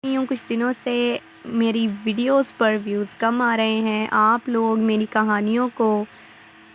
یوں کچھ دنوں سے میری ویڈیوز پر ویوز کم آ رہے ہیں، آپ لوگ میری کہانیوں کو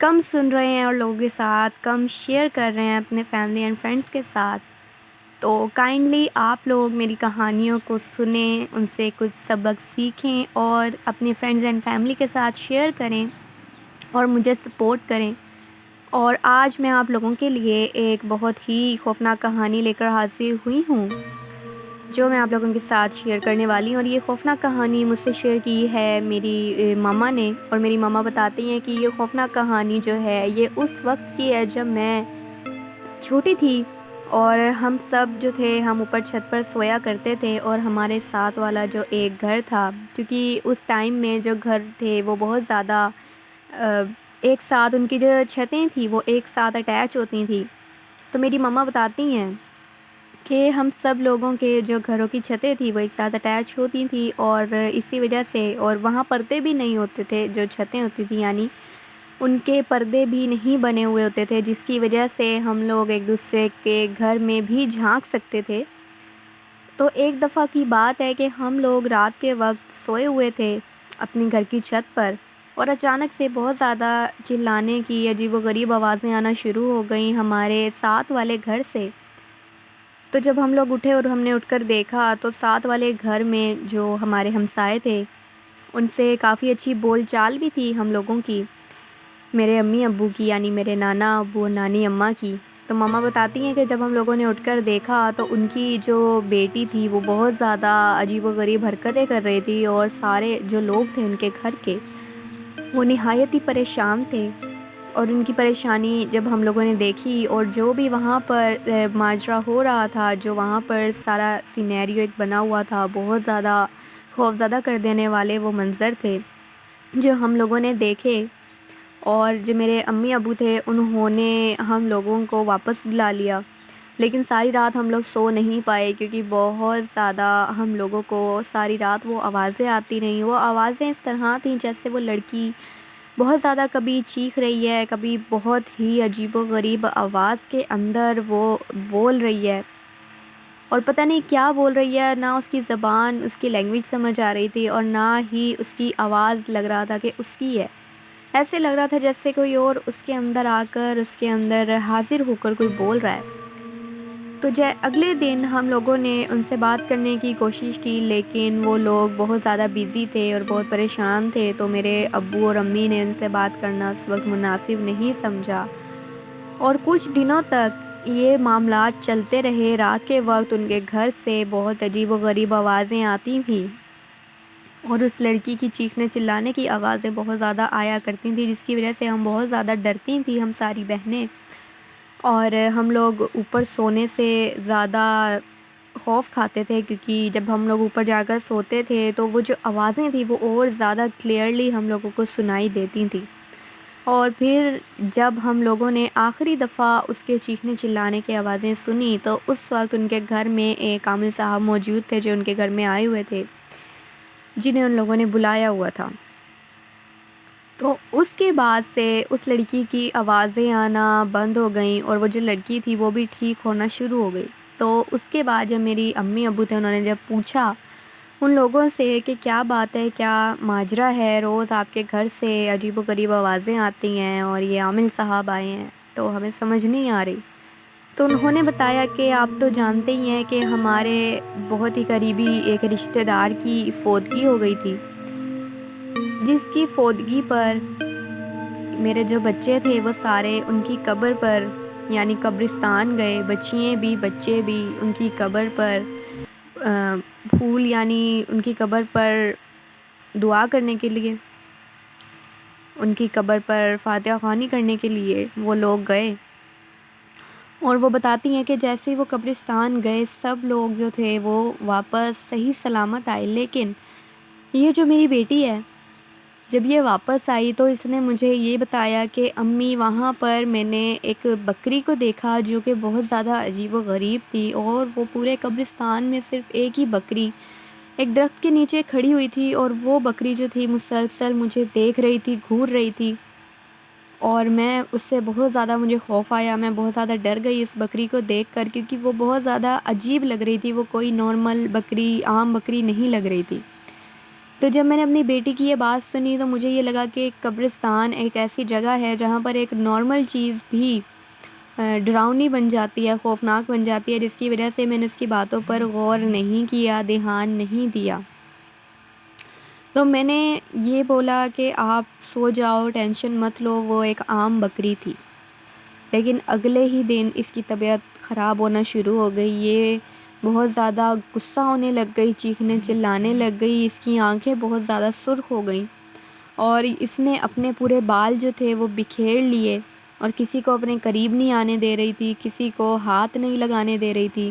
کم سن رہے ہیں اور لوگوں کے ساتھ کم شیئر کر رہے ہیں اپنے فیملی اینڈ فرینڈس کے ساتھ۔ تو کائنڈلی آپ لوگ میری کہانیوں کو سنیں، ان سے کچھ سبق سیکھیں اور اپنے فرینڈز اینڈ فیملی کے ساتھ شیئر کریں اور مجھے سپورٹ کریں۔ اور آج میں آپ لوگوں کے لیے ایک بہت ہی خوفناک کہانی لے کر حاضر ہوئی ہوں جو میں آپ لوگوں کے ساتھ شیئر کرنے والی ہوں۔ اور یہ خوفناک کہانی مجھ سے شیئر کی ہے میری ماما نے، اور میری ماما بتاتی ہیں کہ یہ خوفناک کہانی جو ہے یہ اس وقت کی ہے جب میں چھوٹی تھی، اور ہم سب جو تھے ہم اوپر چھت پر سویا کرتے تھے، اور ہمارے ساتھ والا جو ایک گھر تھا، کیونکہ اس ٹائم میں جو گھر تھے وہ بہت زیادہ ایک ساتھ ان کی جو چھتیں تھیں وہ ایک ساتھ اٹیچ ہوتی تھیں، تو میری ماما بتاتی ہیں کہ ہم سب لوگوں کے جو گھروں کی چھتیں تھیں وہ ایک ساتھ اٹیچ ہوتی تھیں، اور اسی وجہ سے اور وہاں پردے بھی نہیں ہوتے تھے، جو چھتیں ہوتی تھیں یعنی ان کے پردے بھی نہیں بنے ہوئے ہوتے تھے، جس کی وجہ سے ہم لوگ ایک دوسرے کے گھر میں بھی جھانک سکتے تھے۔ تو ایک دفعہ کی بات ہے کہ ہم لوگ رات کے وقت سوئے ہوئے تھے اپنی گھر کی چھت پر، اور اچانک سے بہت زیادہ چلانے کی عجیب و غریب آوازیں آنا شروع ہو گئیں ہمارے ساتھ والے گھر سے۔ تو جب ہم لوگ اٹھے اور ہم نے اٹھ کر دیکھا تو ساتھ والے گھر میں جو ہمارے ہمسائے تھے ان سے کافی اچھی بول چال بھی تھی ہم لوگوں کی، میرے امی ابو کی یعنی میرے نانا ابو اور نانی اماں کی۔ تو ماما بتاتی ہیں کہ جب ہم لوگوں نے اٹھ کر دیکھا تو ان کی جو بیٹی تھی وہ بہت زیادہ عجیب و غریب حرکتیں کر رہی تھی، اور سارے جو لوگ تھے ان کے گھر کے وہ نہایت ہی پریشان تھے۔ اور ان کی پریشانی جب ہم لوگوں نے دیکھی اور جو بھی وہاں پر ماجرا ہو رہا تھا، جو وہاں پر سارا سینیریو ایک بنا ہوا تھا، بہت زیادہ خوفزدہ کر دینے والے وہ منظر تھے جو ہم لوگوں نے دیکھے۔ اور جو میرے امی ابو تھے انہوں نے ہم لوگوں کو واپس بلا لیا، لیکن ساری رات ہم لوگ سو نہیں پائے کیونکہ بہت زیادہ ہم لوگوں کو ساری رات وہ آوازیں آتی رہیں۔ وہ آوازیں اس طرح تھیں جیسے وہ لڑکی بہت زیادہ کبھی چیخ رہی ہے، کبھی بہت ہی عجیب و غریب آواز کے اندر وہ بول رہی ہے، اور پتہ نہیں کیا بول رہی ہے، نہ اس کی زبان اس کی لینگویج سمجھ آ رہی تھی اور نہ ہی اس کی آواز لگ رہا تھا کہ اس کی ہے۔ ایسے لگ رہا تھا جیسے کوئی اور اس کے اندر آ کر اس کے اندر حاضر ہو کر کوئی بول رہا ہے۔ تو اگلے دن ہم لوگوں نے ان سے بات کرنے کی کوشش کی، لیکن وہ لوگ بہت زیادہ بیزی تھے اور بہت پریشان تھے، تو میرے ابو اور امی نے ان سے بات کرنا اس وقت مناسب نہیں سمجھا، اور کچھ دنوں تک یہ معاملات چلتے رہے۔ رات کے وقت ان کے گھر سے بہت عجیب و غریب آوازیں آتی تھیں، اور اس لڑکی کی چیخنے چلانے کی آوازیں بہت زیادہ آیا کرتی تھیں، جس کی وجہ سے ہم بہت زیادہ ڈرتی تھیں ہم ساری بہنیں، اور ہم لوگ اوپر سونے سے زیادہ خوف کھاتے تھے، کیونکہ جب ہم لوگ اوپر جا کر سوتے تھے تو وہ جو آوازیں تھیں وہ اور زیادہ کلیئرلی ہم لوگوں کو سنائی دیتی تھیں۔ اور پھر جب ہم لوگوں نے آخری دفعہ اس کے چیخنے چلانے کی آوازیں سنی تو اس وقت ان کے گھر میں ایک عامل صاحب موجود تھے جو ان کے گھر میں آئے ہوئے تھے، جنہیں ان لوگوں نے بلایا ہوا تھا۔ تو اس کے بعد سے اس لڑکی کی آوازیں آنا بند ہو گئیں، اور وہ جو لڑکی تھی وہ بھی ٹھیک ہونا شروع ہو گئی۔ تو اس کے بعد جب میری امی ابو تھے انہوں نے جب پوچھا ان لوگوں سے کہ کیا بات ہے، کیا ماجرا ہے، روز آپ کے گھر سے عجیب و غریب آوازیں آتی ہیں اور یہ عامل صاحب آئے ہیں تو ہمیں سمجھ نہیں آ رہی، تو انہوں نے بتایا کہ آپ تو جانتے ہی ہیں کہ ہمارے بہت ہی قریبی ایک رشتہ دار کی فوتگی ہو گئی تھی، جس کی فوتگی پر میرے جو بچے تھے وہ سارے ان کی قبر پر یعنی قبرستان گئے، بچیاں بھی بچے بھی ان کی قبر پر پھول یعنی ان کی قبر پر دعا کرنے کے لیے، ان کی قبر پر فاتحہ خوانی کرنے کے لیے وہ لوگ گئے۔ اور وہ بتاتی ہیں کہ جیسے وہ قبرستان گئے سب لوگ جو تھے وہ واپس صحیح سلامت آئے، لیکن یہ جو میری بیٹی ہے جب یہ واپس آئی تو اس نے مجھے یہ بتایا کہ امی وہاں پر میں نے ایک بکری کو دیکھا جو کہ بہت زیادہ عجیب و غریب تھی، اور وہ پورے قبرستان میں صرف ایک ہی بکری ایک درخت کے نیچے کھڑی ہوئی تھی، اور وہ بکری جو تھی مسلسل مجھے دیکھ رہی تھی، گھور رہی تھی، اور میں اس سے بہت زیادہ مجھے خوف آیا، میں بہت زیادہ ڈر گئی اس بکری کو دیکھ کر، کیونکہ وہ بہت زیادہ عجیب لگ رہی تھی، وہ کوئی نارمل بکری، عام بکری نہیں لگ رہی تھی۔ تو جب میں نے اپنی بیٹی کی یہ بات سنی تو مجھے یہ لگا کہ قبرستان ایک ایسی جگہ ہے جہاں پر ایک نارمل چیز بھی ڈراؤنی بن جاتی ہے، خوفناک بن جاتی ہے، جس کی وجہ سے میں نے اس کی باتوں پر غور نہیں کیا، دھیان نہیں دیا۔ تو میں نے یہ بولا کہ آپ سو جاؤ، ٹینشن مت لو، وہ ایک عام بکری تھی۔ لیکن اگلے ہی دن اس کی طبیعت خراب ہونا شروع ہو گئی، یہ بہت زیادہ غصہ ہونے لگ گئی، چیخنے چلانے لگ گئی، اس کی آنکھیں بہت زیادہ سرخ ہو گئیں، اور اس نے اپنے پورے بال جو تھے وہ بکھیر لیے، اور کسی کو اپنے قریب نہیں آنے دے رہی تھی، کسی کو ہاتھ نہیں لگانے دے رہی تھی،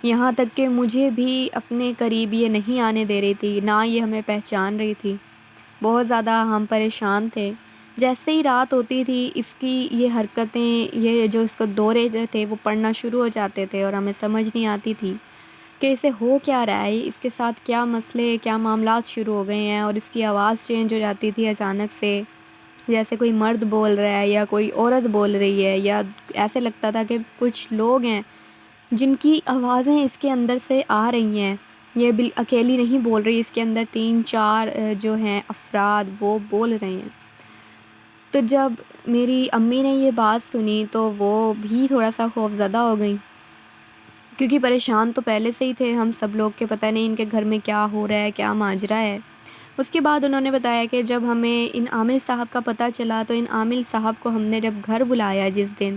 یہاں تک کہ مجھے بھی اپنے قریب یہ نہیں آنے دے رہی تھی، نہ یہ ہمیں پہچان رہی تھی۔ بہت زیادہ ہم پریشان تھے۔ جیسے ہی رات ہوتی تھی اس کی یہ حرکتیں، یہ جو اس کو دورے جو تھے وہ پڑنا شروع ہو جاتے تھے، اور ہمیں سمجھ نہیں آتی تھی کہ اسے ہو کیا رہا ہے، اس کے ساتھ کیا مسئلے، کیا معاملات شروع ہو گئے ہیں، اور اس کی آواز چینج ہو جاتی تھی اچانک سے، جیسے کوئی مرد بول رہا ہے یا کوئی عورت بول رہی ہے، یا ایسے لگتا تھا کہ کچھ لوگ ہیں جن کی آوازیں اس کے اندر سے آ رہی ہیں، یہ اکیلی نہیں بول رہی، اس کے اندر 3-4 جو ہیں افراد وہ بول رہے ہیں۔ تو جب میری امی نے یہ بات سنی تو وہ بھی تھوڑا سا خوف زدہ ہو گئیں، کیونکہ پریشان تو پہلے سے ہی تھے ہم سب لوگ کہ پتہ نہیں ان کے گھر میں کیا ہو رہا ہے، کیا ماجرا ہے۔ اس کے بعد انہوں نے بتایا کہ جب ہمیں ان عامل صاحب کا پتہ چلا تو ان عامل صاحب کو ہم نے جب گھر بلایا جس دن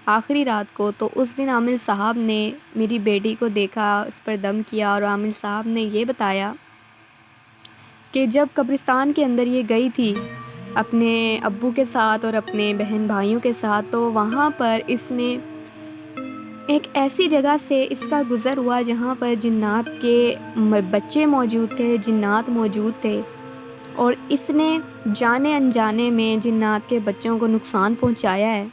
آخری رات کو، تو اس دن عامل صاحب نے میری بیٹی کو دیکھا، اس پر دم کیا، اور عامل صاحب نے یہ بتایا کہ جب قبرستان کے اندر یہ گئی تھی اپنے ابو کے ساتھ اور اپنے بہن بھائیوں کے ساتھ، تو وہاں پر اس نے ایک ایسی جگہ سے اس کا گزر ہوا جہاں پر جنات کے بچے موجود تھے، جنات موجود تھے، اور اس نے جانے انجانے میں جنات کے بچوں کو نقصان پہنچایا ہے،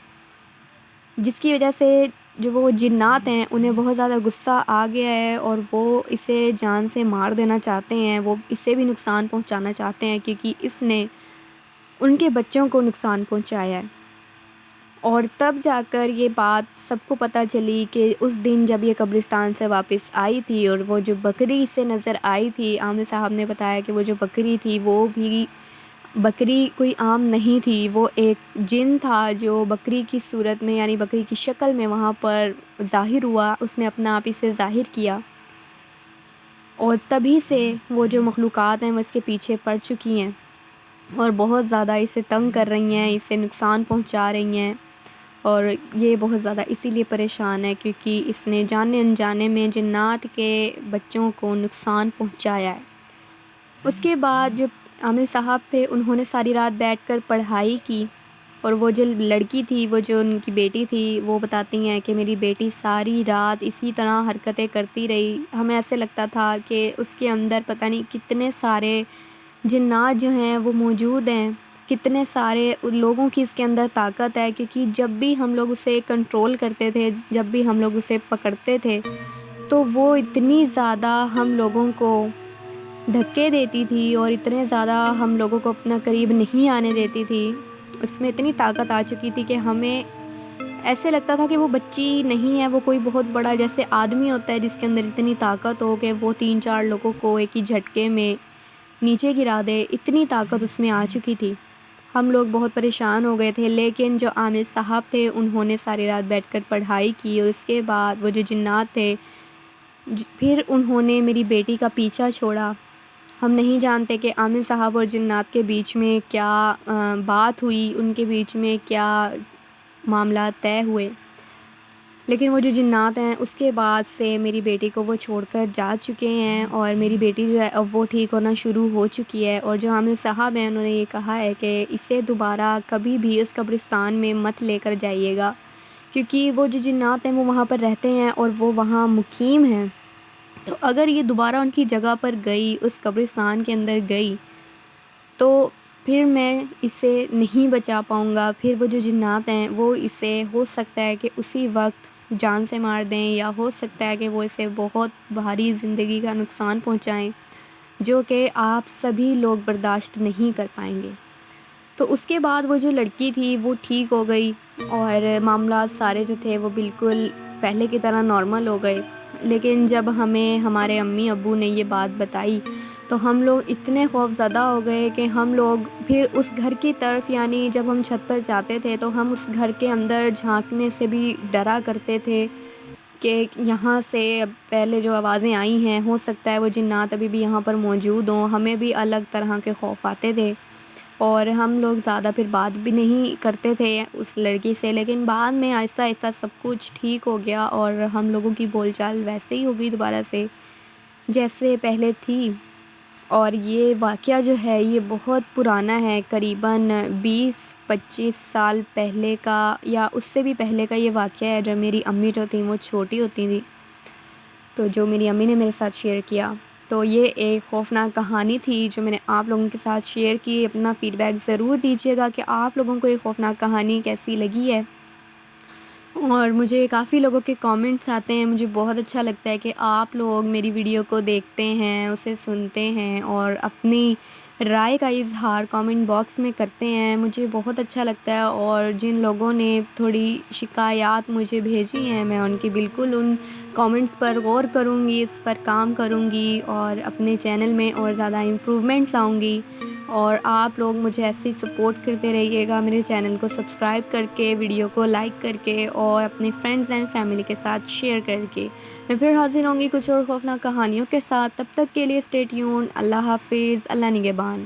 جس کی وجہ سے جو وہ جنات ہیں انہیں بہت زیادہ غصہ آ گیا ہے، اور وہ اسے جان سے مار دینا چاہتے ہیں، وہ اسے بھی نقصان پہنچانا چاہتے ہیں، کیونکہ اس نے ان کے بچوں کو نقصان پہنچایا ہے۔ اور تب جا کر یہ بات سب کو پتہ چلی کہ اس دن جب یہ قبرستان سے واپس آئی تھی اور وہ جو بکری سے نظر آئی تھی، عامل صاحب نے بتایا کہ وہ جو بکری تھی وہ بھی بکری کوئی عام نہیں تھی، وہ ایک جن تھا جو بکری کی صورت میں یعنی بکری کی شکل میں وہاں پر ظاہر ہوا، اس نے اپنا آپ اسے ظاہر کیا، اور تبھی سے وہ جو مخلوقات ہیں وہ اس کے پیچھے پڑ چکی ہیں اور بہت زیادہ اسے تنگ کر رہی ہیں، اسے نقصان پہنچا رہی ہیں، اور یہ بہت زیادہ اسی لیے پریشان ہے کیونکہ اس نے جانے انجانے میں جنات کے بچوں کو نقصان پہنچایا ہے۔ اس کے بعد جو عامل صاحب تھے انہوں نے ساری رات بیٹھ کر پڑھائی کی، اور وہ جو لڑکی تھی، وہ جو ان کی بیٹی تھی، وہ بتاتی ہیں کہ میری بیٹی ساری رات اسی طرح حرکتیں کرتی رہی، ہمیں ایسے لگتا تھا کہ اس کے اندر پتہ نہیں کتنے سارے جنات جو ہیں وہ موجود ہیں، کتنے سارے لوگوں کی اس کے اندر طاقت ہے، کیونکہ جب بھی ہم لوگ اسے کنٹرول کرتے تھے، جب بھی ہم لوگ اسے پکڑتے تھے تو وہ اتنی زیادہ ہم لوگوں کو دھکے دیتی تھی اور اتنے زیادہ ہم لوگوں کو اپنا قریب نہیں آنے دیتی تھی، اس میں اتنی طاقت آ چکی تھی کہ ہمیں ایسے لگتا تھا کہ وہ بچی نہیں ہے، وہ کوئی بہت بڑا جیسے آدمی ہوتا ہے جس کے اندر اتنی طاقت ہو کہ وہ 3-4 لوگوں کو ایک ہی جھٹکے میں نیچے گرا دے، اتنی طاقت اس میں آ چکی تھی۔ ہم لوگ بہت پریشان ہو گئے تھے، لیکن جو عامل صاحب تھے انہوں نے ساری رات بیٹھ کر پڑھائی کی، اور اس کے بعد وہ جو جنات تھے پھر انہوں نے میری بیٹی کا پیچھا چھوڑا۔ ہم نہیں جانتے کہ عامل صاحب اور جنات کے بیچ میں کیا بات ہوئی، ان کے بیچ میں کیا معاملات طے ہوئے، لیکن وہ جو جنات ہیں اس کے بعد سے میری بیٹی کو وہ چھوڑ کر جا چکے ہیں، اور میری بیٹی جو ہے اب وہ ٹھیک ہونا شروع ہو چکی ہے، اور جو عامل صاحب ہیں انہوں نے یہ کہا ہے کہ اسے دوبارہ کبھی بھی اس قبرستان میں مت لے کر جائیے گا، کیونکہ وہ جو جنات ہیں وہ وہاں پر رہتے ہیں اور وہ وہاں مقیم ہیں، تو اگر یہ دوبارہ ان کی جگہ پر گئی، اس قبرستان کے اندر گئی، تو پھر میں اسے نہیں بچا پاؤں گا، پھر وہ جو جنات ہیں وہ اسے ہو سکتا ہے کہ اسی وقت جان سے مار دیں، یا ہو سکتا ہے کہ وہ اسے بہت بھاری زندگی کا نقصان پہنچائیں جو کہ آپ سبھی لوگ برداشت نہیں کر پائیں گے۔ تو اس کے بعد وہ جو لڑکی تھی وہ ٹھیک ہو گئی اور معاملات سارے جو تھے وہ بالکل پہلے کی طرح نارمل ہو گئے۔ لیکن جب ہمیں ہمارے امی ابو نے یہ بات بتائی تو ہم لوگ اتنے خوف زدہ ہو گئے کہ ہم لوگ پھر اس گھر کی طرف، یعنی جب ہم چھت پر جاتے تھے تو ہم اس گھر کے اندر جھانکنے سے بھی ڈرا کرتے تھے کہ یہاں سے پہلے جو آوازیں آئی ہیں ہو سکتا ہے وہ جنات ابھی بھی یہاں پر موجود ہوں۔ ہمیں بھی الگ طرح کے خوف آتے تھے اور ہم لوگ زیادہ پھر بات بھی نہیں کرتے تھے اس لڑکی سے، لیکن بعد میں آہستہ آہستہ سب کچھ ٹھیک ہو گیا اور ہم لوگوں کی بول چال ویسے ہی ہو گئی دوبارہ سے جیسے پہلے تھی۔ اور یہ واقعہ جو ہے یہ بہت پرانا ہے، قریباً 20-25 سال پہلے کا یا اس سے بھی پہلے کا یہ واقعہ ہے، جب میری امی جو تھیں وہ چھوٹی ہوتی تھیں تو جو میری امی نے میرے ساتھ شیئر کیا۔ تو یہ ایک خوفناک کہانی تھی جو میں نے آپ لوگوں کے ساتھ شیئر کی۔ اپنا فیڈ بیک ضرور دیجیے گا کہ آپ لوگوں کو یہ خوفناک کہانی کیسی لگی ہے، اور مجھے کافی لوگوں کے کامنٹس آتے ہیں۔ مجھے بہت اچھا لگتا ہے کہ آپ لوگ میری ویڈیو کو دیکھتے ہیں، اسے سنتے ہیں اور اپنی رائے کا اظہار کامنٹ باکس میں کرتے ہیں، مجھے بہت اچھا لگتا ہے۔ اور جن لوگوں نے تھوڑی شکایات مجھے بھیجی ہیں میں ان کی بالکل ان کامنٹس پر غور کروں گی، اس پر کام کروں گی اور اپنے چینل میں اور زیادہ امپرومنٹ لاؤں گی۔ اور آپ لوگ مجھے ایسے ہی سپورٹ کرتے رہیے گا، میرے چینل کو سبسکرائب کر کے، ویڈیو کو لائک کر کے اور اپنے فرینڈز اینڈ فیملی کے ساتھ شیئر کر کے۔ میں پھر حاضر ہوں گی کچھ اور خوفناک کہانیوں کے ساتھ، تب تک کے لیے اسٹے ٹیون۔ اللہ حافظ، اللہ نگہبان۔